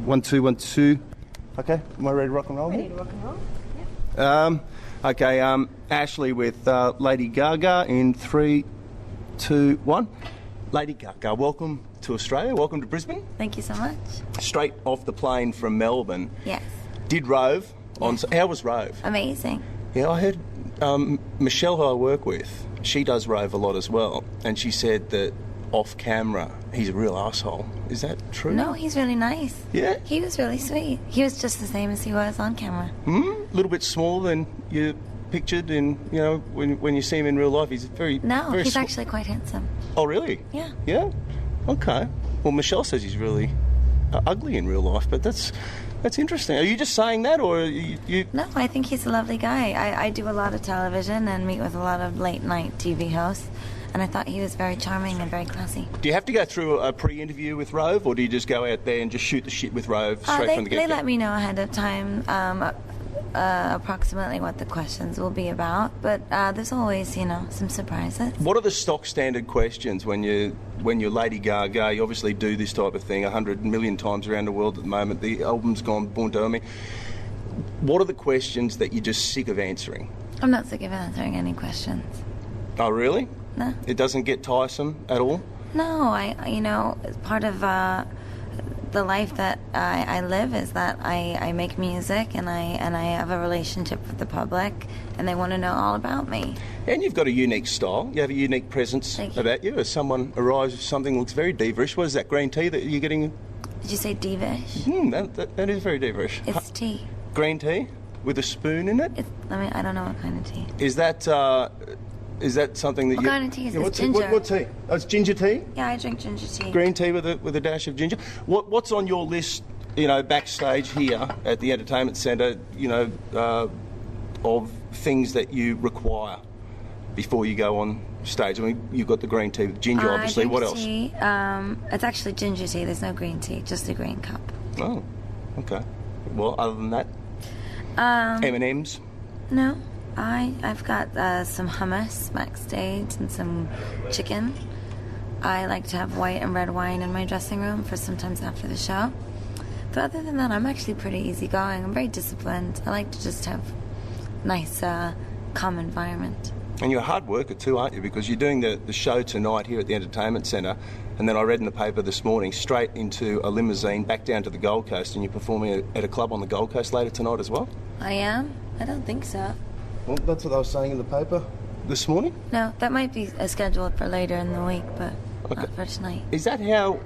1, 2, 1, 2. Okay, am I ready to rock and roll? Ready to rock and roll? Yeah. Okay, Ashley with Lady Gaga in 3, 2, 1. Lady Gaga, welcome to Australia. Welcome to Brisbane. Thank you so much. Straight off the plane from Melbourne. Yes. Did Rove. How was Rove? Amazing. Yeah, I heard Michelle, who I work with, she does Rove a lot as well, and she said that off camera he's a real asshole. Is that true? No, he's really nice. Yeah? He was really sweet. He was just the same as he was on camera. A little bit smaller than you pictured, and you know when you see him in real life, he's very he's actually quite handsome. Oh, really? Yeah. Yeah? Okay. Well, Michelle says he's really ugly in real life, but that's interesting. Are you just saying that, or you... No, I think he's a lovely guy. I do a lot of television and meet with a lot of late-night TV hosts, and I thought he was very charming and very classy. Do you have to go through a pre-interview with Rove, or do you just go out there and just shoot the shit with Rove straight from the get-go? They let me know ahead of time approximately what the questions will be about, but there's always, some surprises. What are the stock standard questions when you're Lady Gaga? You obviously do this type of thing 100 million times around the world at the moment. The album's gone Born to Me. What are the questions that you're just sick of answering? I'm not sick of answering any questions. Oh, really? No. It doesn't get tiresome at all? No, part of the life that I live is that I make music and I have a relationship with the public, and they want to know all about me. And you've got a unique style. You have a unique presence about you. As someone arrives with something that looks very diva-ish. What is that, green tea that you're getting? Did you say diva-ish? That is very diva-ish. It's tea. Green tea with a spoon in it? I don't know what kind of tea. Is that something that what kind of tea is this? Ginger. What tea? Oh, it's ginger tea? Yeah, I drink ginger tea. Green tea with a dash of ginger. What's on your list, backstage here at the entertainment centre, of things that you require before you go on stage? I mean, you've got the green tea with ginger, obviously. What else? Tea. It's actually ginger tea. There's no green tea, just a green cup. Oh, okay. Well, other than that, M&Ms? No. I've got some hummus backstage and some chicken. I like to have white and red wine in my dressing room for sometimes after the show. But other than that, I'm actually pretty easygoing. I'm very disciplined. I like to just have nice, calm environment. And you're a hard worker too, aren't you? Because you're doing the show tonight here at the Entertainment Centre, and then I read in the paper this morning, straight into a limousine back down to the Gold Coast, and you're performing at a club on the Gold Coast later tonight as well? I am? I don't think so. Well, that's what I was saying in the paper this morning. No, that might be scheduled for later in the week, but not for tonight. Is that how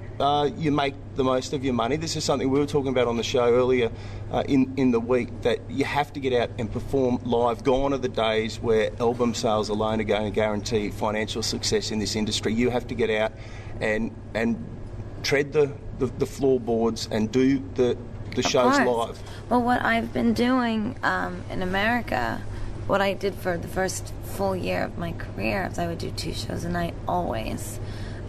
you make the most of your money? This is something we were talking about on the show earlier in the week, that you have to get out and perform live. Gone are the days where album sales alone are going to guarantee financial success in this industry. You have to get out and tread the floorboards and do the shows live. Well, what I've been doing in America, what I did for the first full year of my career is I would do 2 shows a night always,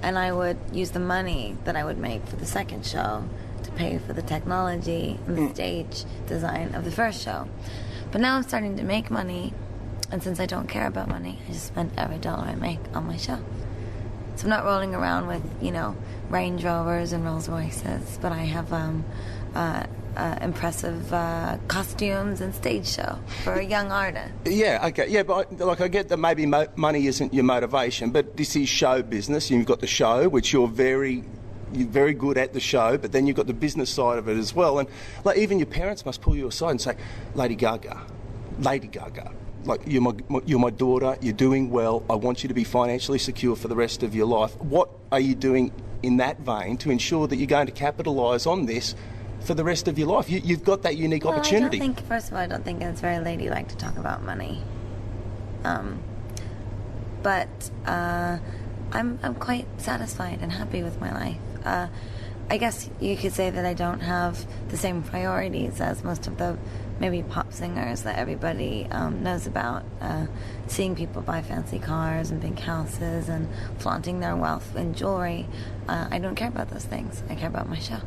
and I would use the money that I would make for the second show to pay for the technology and the stage design of the first show. But now I'm starting to make money, and since I don't care about money, I just spend every dollar I make on my show. So I'm not rolling around with, Range Rovers and Rolls Royces, but I have impressive costumes and stage show for a young artist. Yeah, okay. Yeah, but I get that maybe money isn't your motivation, but this is show business. You've got the show, which you're very good at the show, but then you've got the business side of it as well. And even your parents must pull you aside and say, Lady Gaga, you're my daughter, you're doing well, I want you to be financially secure for the rest of your life. What are you doing in that vein to ensure that you're going to capitalise on this for the rest of your life? You've got that unique opportunity. First of all, I don't think it's very ladylike to talk about money. But I'm quite satisfied and happy with my life. I guess you could say that I don't have the same priorities as most of the maybe pop singers that everybody knows about. Seeing people buy fancy cars and big houses and flaunting their wealth in jewelry. I don't care about those things. I care about my show.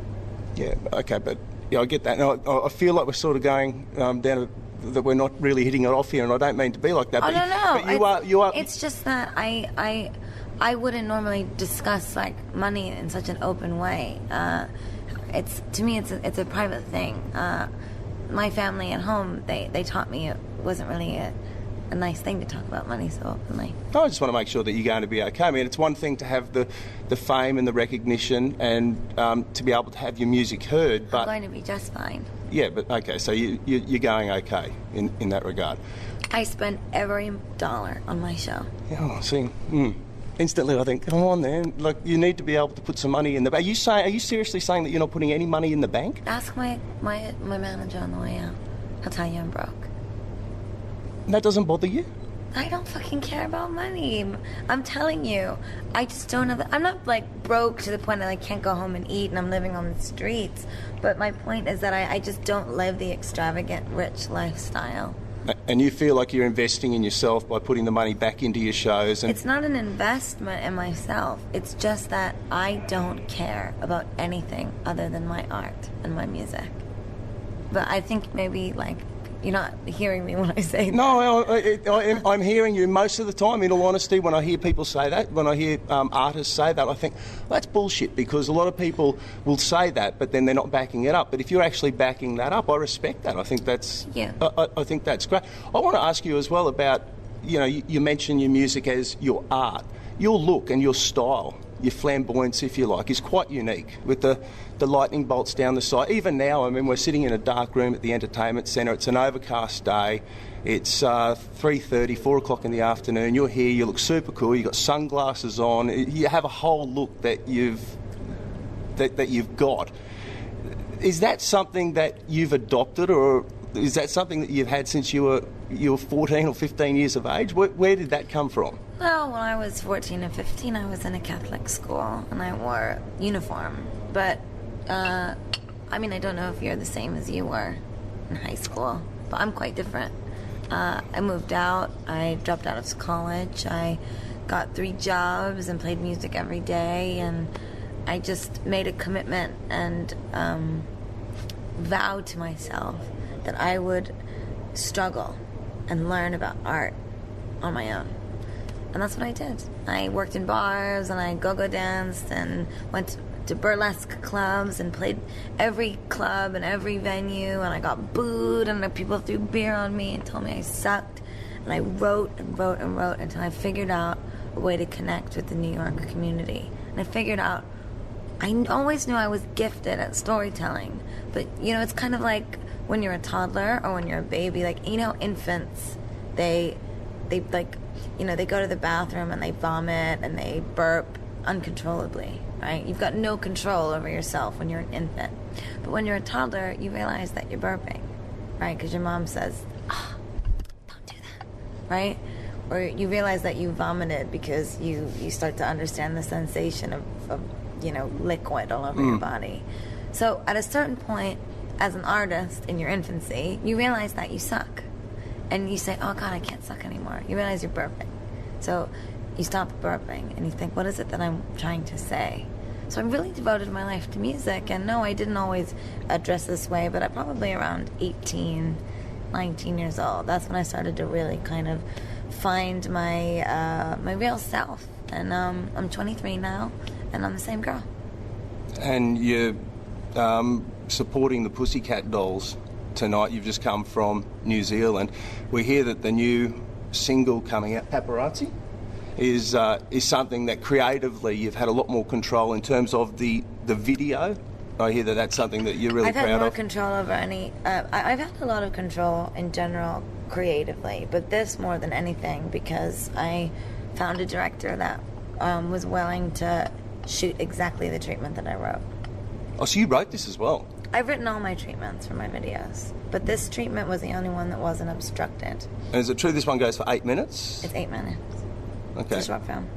Yeah, okay, but I get that. Now, I feel like we're sort of going down that we're not really hitting it off here, and I don't mean to be like that. Oh, no. But you are. It's just that I wouldn't normally discuss money in such an open way. it's to me it's a private thing. My family at home, they taught me it wasn't really a nice thing to talk about money so openly. I just want to make sure that you're going to be okay. I mean, it's one thing to have the fame and the recognition and to be able to have your music heard, but... I'm going to be just fine. Yeah, but okay, so you're going okay in that regard. I spend every dollar on my show. Oh, see, instantly I think, come on then, like you need to be able to put some money in the bank. Are you seriously saying that you're not putting any money in the bank? Ask my manager on the way out. He'll tell you I'm broke. That doesn't bother you? I don't fucking care about money. I'm telling you. I just don't have... I'm not, like, broke to the point that I can't go home and eat and I'm living on the streets. But my point is that I just don't live the extravagant, rich lifestyle. And you feel like you're investing in yourself by putting the money back into your shows? And it's not an investment in myself. It's just that I don't care about anything other than my art and my music. But I think maybe, like... You're not hearing me when I say that. No, I'm hearing you most of the time, in all honesty. When I hear people say that, when I hear artists say that, I think, well, that's bullshit, because a lot of people will say that, but then they're not backing it up. But if you're actually backing that up, I respect that. I think that's, I think that's great. I want to ask you as well about, you mentioned your music as your art. Your look and your style, your flamboyance, if you like, is quite unique, with the lightning bolts down the side. Even now, I mean, we're sitting in a dark room at the entertainment centre. It's an overcast day. It's 3:30, 4 o'clock in the afternoon. You're here. You look super cool. You've got sunglasses on. You have a whole look that you've got. Is that something that you've adopted, or is that something that you've had since you were 14 or 15 years of age? Where did that come from? Well, when I was 14 and 15, I was in a Catholic school and I wore uniform. But, I mean, I don't know if you're the same as you were in high school, but I'm quite different. I moved out, I dropped out of college, I got 3 jobs and played music every day, and I just made a commitment and vowed to myself that I would struggle and learn about art on my own. And that's what I did. I worked in bars and I go-go danced and went to burlesque clubs and played every club and every venue, and I got booed and people threw beer on me and told me I sucked. And I wrote and wrote and wrote until I figured out a way to connect with the New York community. And I figured out, I always knew I was gifted at storytelling, but it's kind of like when you're a toddler or when you're a baby, like, infants, they like, they go to the bathroom and they vomit and they burp uncontrollably, right? You've got no control over yourself when you're an infant. But when you're a toddler, you realize that you're burping, right? Because your mom says, don't do that, right? Or you realize that you vomited because you start to understand the sensation of liquid all over your body. So at a certain point, as an artist in your infancy, you realize that you suck. And you say, oh God, I can't suck anymore. You realize you're burping. So you stop burping and you think, what is it that I'm trying to say? So I really devoted my life to music. And no, I didn't always dress this way, but I'm probably around 18, 19 years old. That's when I started to really kind of find my my real self. And I'm 23 now, and I'm the same girl. And you're supporting the Pussycat Dolls tonight. You've just come from New Zealand. We hear that the new single coming out, Paparazzi, is something that creatively you've had a lot more control in terms of the video. I hear that that's something that you're really proud of. I've had more control over any... I've had a lot of control in general creatively, but this more than anything because I found a director that was willing to shoot exactly the treatment that I wrote. Oh, so you wrote this as well? I've written all my treatments for my videos, but this treatment was the only one that wasn't obstructed. And is it true this one goes for 8 minutes? It's 8 minutes. Okay. It's a short film.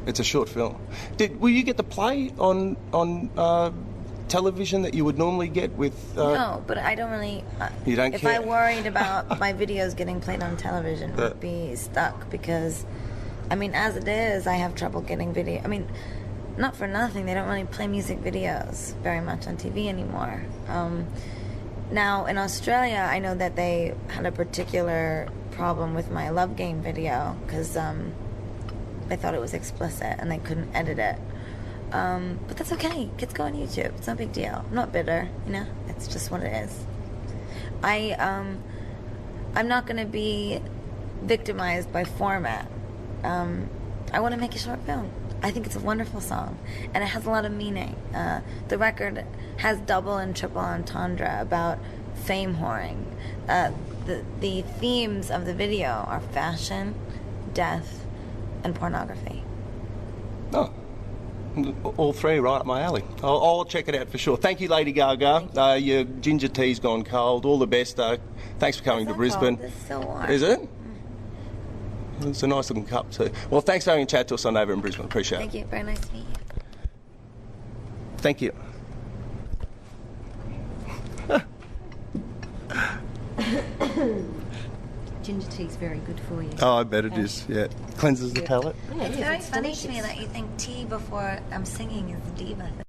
It's a short film. Will you get the play on television that you would normally get with... No, but I don't really... you don't if care? I worried about my videos getting played on television, I'd be stuck because, I mean, as it is, I have trouble getting video... I mean, not for nothing, they don't really play music videos very much on TV anymore. Now, in Australia, I know that they had a particular problem with my Love Game video because they thought it was explicit and they couldn't edit it. But that's okay. Kids go on YouTube. It's no big deal. I'm not bitter, you know? It's just what it is. I'm not going to be victimized by format. I want to make a short film. I think it's a wonderful song, and it has a lot of meaning. The record has double and triple entendre about fame whoring. The themes of the video are fashion, death, and pornography. Oh, all three right up my alley. I'll check it out for sure. Thank you, Lady Gaga. Your ginger tea's gone cold. All the best. Thanks for coming to Brisbane. Cold. It's so warm. Is it? It's a nice looking cup too. Well, thanks for having a chat to us on over in Brisbane. Appreciate it. Thank you. Very nice to meet you. Thank you. Ginger tea's very good for you. Oh, I bet it is. Yeah, cleanses the palate. Yeah, It's very it's funny to delicious. me that you think tea before I'm singing is the diva thing.